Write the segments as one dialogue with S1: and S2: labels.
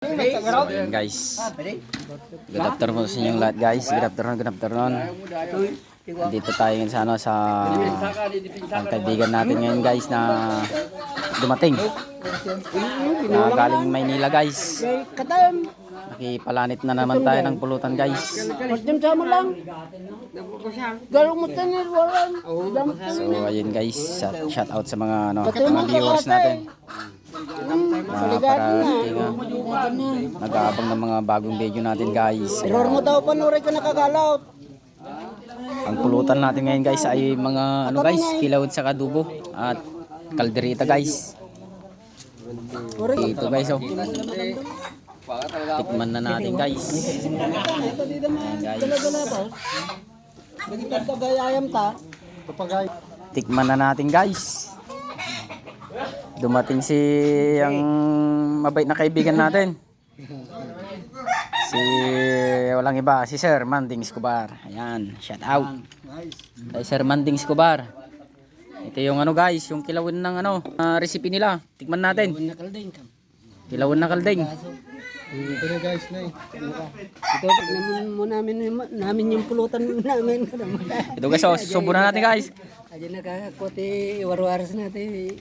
S1: Ayan guys. Good afternoon sa inyong lahat guys. Good afternoon. Dito tayo ngayon sa ang kaibigan natin ngayon guys na dumating. Na galing Maynila guys. Nakipalanit na naman tayo ng pulutan guys.
S2: Sama lang.
S1: So ayun guys, shout out sa mga mga viewers natin. Para nag-aabang ng mga bagong video natin guys.
S2: Error mo daw panuray ka nakagalaw.
S1: Ang pulutan natin ngayon guys ay mga guys, kilawid sa kadubo at kalderita guys. Ito guys oh. Tikman na natin guys. Ayan guys. Tikman na natin guys. Dumating si ang mabait na kaibigan natin. Si walang iba, si Sir Manding Escobar. Ayan, shout out. Kay Sir Manding Escobar. Ito yung guys, yung kilawin ng recipe nila. Tikman natin. Kilawin na kalding.
S2: Ito na guys na ito tignan mo namin yung pulutan namin.
S1: Ito guys, so subo na natin guys.
S2: Ayan nakakakuti warwaras natin.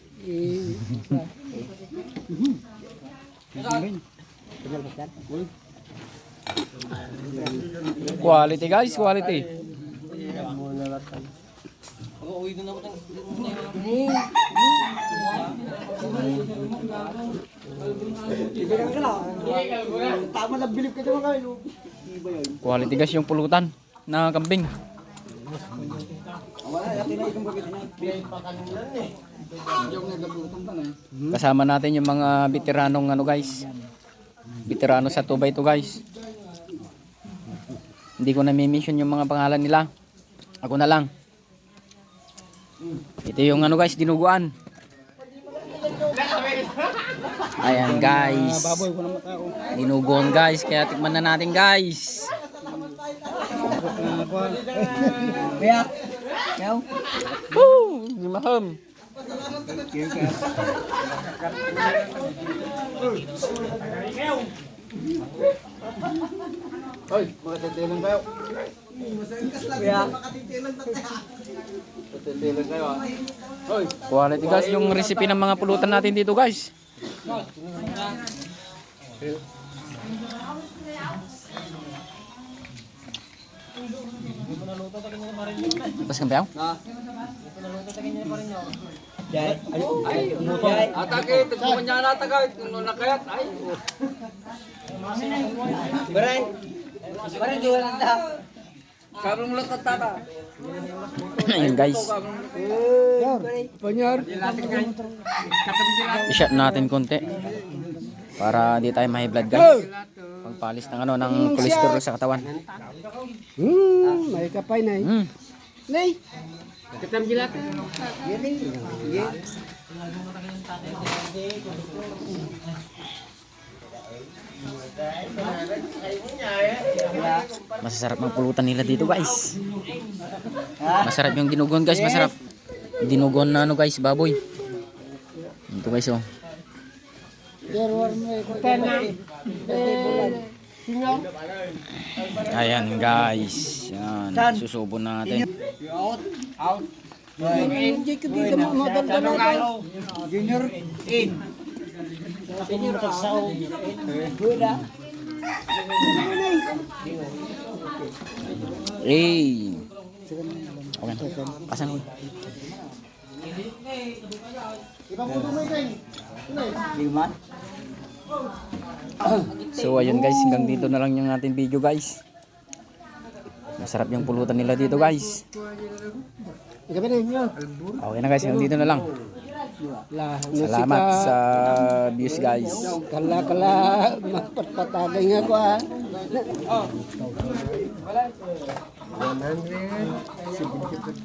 S1: Quality guys, quality. Quality guys yung pulutan na kambing. Kasama natin yung mga veteranong guys. Veterano sa 2x2 guys. Hindi ko na mi-mention yung mga pangalan nila. Ako na lang. Ito yung guys, dinuguan. Ayan guys. Dinuguan guys, kaya tikman na natin guys. Woo! Maham.
S2: Hoy, makatitilang kayo.
S1: Quality guys yung recipe ng mga pulutan natin dito guys. Pas kampiyaw?
S2: Atake, tagpuan niya na tagay, kung nakayat, ay. Barang jualan dah. Karung lekat tata.
S1: Ayun guys.
S2: Panyar.
S1: I-shot natin konti para di tayo ma-high blood guys. Pagpalis ng ng cholesterol sa katawan.
S2: May kapay na. Nay. Katam jilat.
S1: Masasarap ang pulutan nila dito guys. Masarap yung dinugon guys, masarap. Dinugon na guys, baboy. Ito guys oh. Ayan guys. Yan, susubo natin.
S2: Out. Hindi ka dito madaldala. Junior in. Senior tagsao. Buda.
S1: Okay. Pasang ko. So ayun guys, hanggang dito na lang yung ating video guys. Masarap yung pulutan nila dito guys. Okay na guys, hanggang dito na lang. Salamat sa views guys.
S2: Kala magpatpatagay nga ko ha. 100.